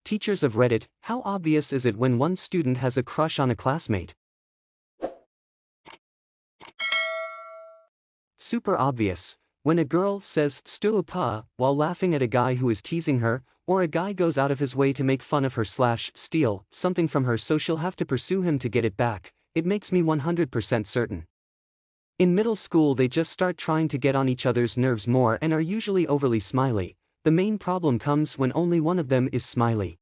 Teachers of Reddit, how obvious is it when one student has a crush on a classmate? Super obvious. When a girl says "stupa" while laughing at a guy who is teasing her, or a guy goes out of his way to make fun of her / steal something from her so she'll have to pursue him to get it back, it makes me 100% certain. In middle school they just start trying to get on each other's nerves more and are usually overly smiley. The main problem comes when only one of them is smiley.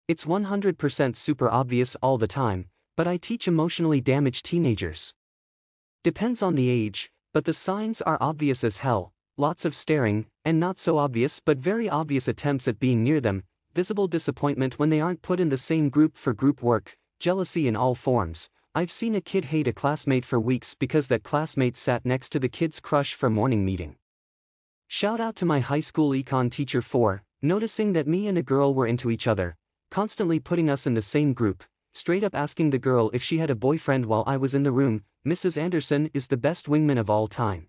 It's 100% super obvious all the time, but I teach emotionally damaged teenagers. Depends on the age, but the signs are obvious as hell: lots of staring, and not so obvious but very obvious attempts at being near them, visible disappointment when they aren't put in the same group for group work, jealousy in all forms. I've seen a kid hate a classmate for weeks because that classmate sat next to the kid's crush for morning meeting. Shout out to my high school econ teacher for noticing that me and a girl were into each other, constantly putting us in the same group, straight up asking the girl if she had a boyfriend while I was in the room. Mrs. Anderson is the best wingman of all time.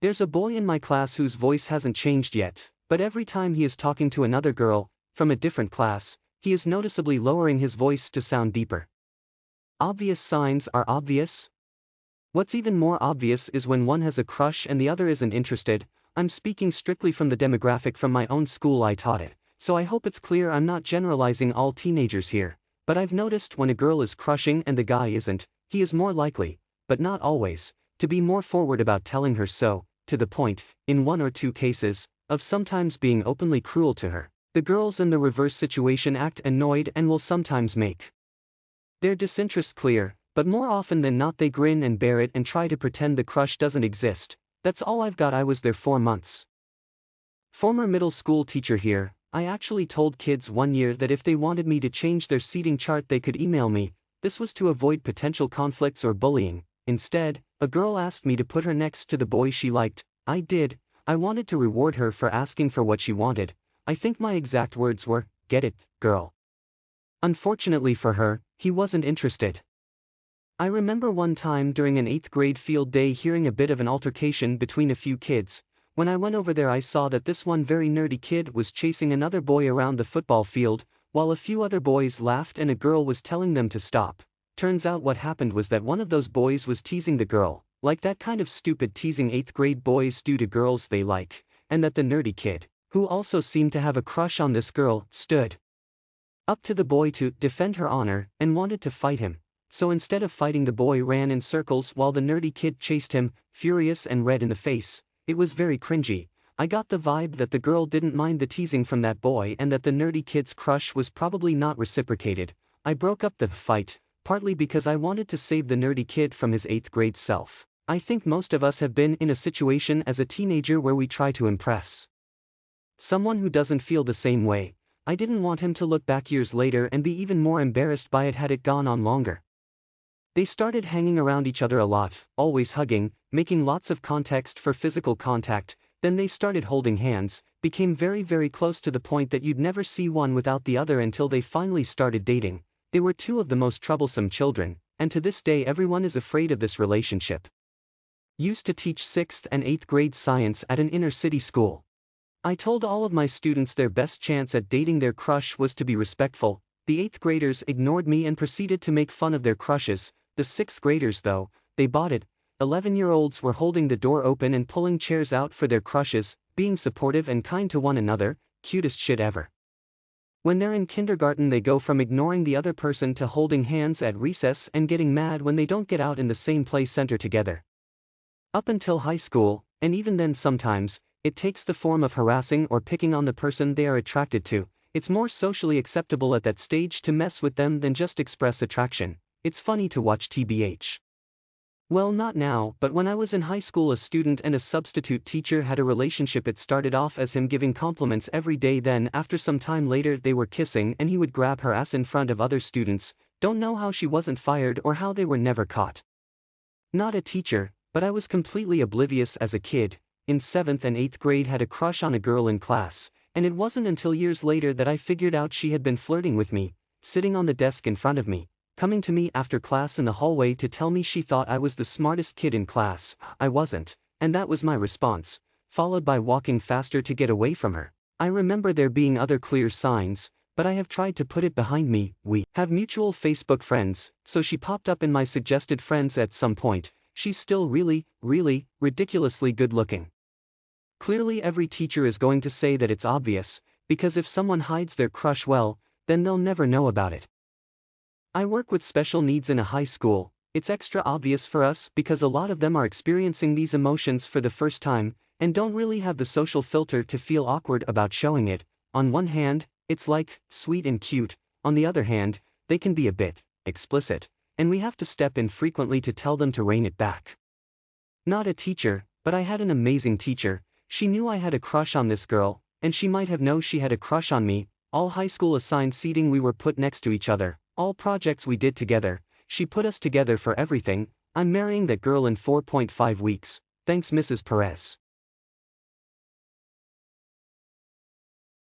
There's a boy in my class whose voice hasn't changed yet, but every time he is talking to another girl, from a different class, he is noticeably lowering his voice to sound deeper. Obvious signs are obvious. What's even more obvious is when one has a crush and the other isn't interested. I'm speaking strictly from the demographic from my own school I taught it, so I hope it's clear I'm not generalizing all teenagers here, but I've noticed when a girl is crushing and the guy isn't, he is more likely, but not always, to be more forward about telling her so, to the point, in 1 or 2 cases, of sometimes being openly cruel to her. The girls in the reverse situation act annoyed and will sometimes make their disinterest clear, but more often than not they grin and bear it and try to pretend the crush doesn't exist. That's all I've got. I was there 4 months. Former middle school teacher here. I actually told kids one year that if they wanted me to change their seating chart they could email me. This was to avoid potential conflicts or bullying. Instead, a girl asked me to put her next to the boy she liked. I did. I wanted to reward her for asking for what she wanted. I think my exact words were, "Get it, girl." Unfortunately for her, he wasn't interested. I remember one time during an 8th grade field day hearing a bit of an altercation between a few kids. When I went over there I saw that this one very nerdy kid was chasing another boy around the football field, while a few other boys laughed and a girl was telling them to stop. Turns out what happened was that one of those boys was teasing the girl, like that kind of stupid teasing 8th grade boys do to girls they like, and that the nerdy kid, who also seemed to have a crush on this girl, stood up to the boy to defend her honor and wanted to fight him. So instead of fighting, the boy ran in circles while the nerdy kid chased him, furious and red in the face. It was very cringy. I got the vibe that the girl didn't mind the teasing from that boy and that the nerdy kid's crush was probably not reciprocated. I broke up the fight, partly because I wanted to save the nerdy kid from his 8th grade self. I think most of us have been in a situation as a teenager where we try to impress someone who doesn't feel the same way. I didn't want him to look back years later and be even more embarrassed by it had it gone on longer. They started hanging around each other a lot, always hugging, making lots of context for physical contact, then they started holding hands, became very close to the point that you'd never see one without the other until they finally started dating. They were 2 of the most troublesome children, and to this day everyone is afraid of this relationship. Used to teach 6th and 8th grade science at an inner-city school. I told all of my students their best chance at dating their crush was to be respectful. The 8th graders ignored me and proceeded to make fun of their crushes. The 6th graders though, they bought it. 11-year-olds were holding the door open and pulling chairs out for their crushes, being supportive and kind to one another. Cutest shit ever. When they're in kindergarten they go from ignoring the other person to holding hands at recess and getting mad when they don't get out in the same play center together. Up until high school, and even then sometimes, it takes the form of harassing or picking on the person they are attracted to. It's more socially acceptable at that stage to mess with them than just express attraction. It's funny to watch TBH. Well, not now, but when I was in high school a student and a substitute teacher had a relationship. It started off as him giving compliments every day, then after some time later they were kissing and he would grab her ass in front of other students. Don't know how she wasn't fired or how they were never caught. Not a teacher, but I was completely oblivious as a kid. In 7th and 8th grade had a crush on a girl in class, and it wasn't until years later that I figured out she had been flirting with me, sitting on the desk in front of me, coming to me after class in the hallway to tell me she thought I was the smartest kid in class. I wasn't, and that was my response, followed by walking faster to get away from her. I remember there being other clear signs, but I have tried to put it behind me. We have mutual Facebook friends, so she popped up in my suggested friends at some point. She's still really, ridiculously good looking. Clearly every teacher is going to say that it's obvious, because if someone hides their crush well, then they'll never know about it. I work with special needs in a high school. It's extra obvious for us because a lot of them are experiencing these emotions for the first time, and don't really have the social filter to feel awkward about showing it. On one hand, it's like, sweet and cute, on the other hand, they can be a bit explicit, and we have to step in frequently to tell them to rein it back. Not a teacher, but I had an amazing teacher. She knew I had a crush on this girl, and she might have known she had a crush on me. All high school assigned seating we were put next to each other, all projects we did together. She put us together for everything. I'm marrying that girl in 4.5 weeks. Thanks, Mrs. Perez.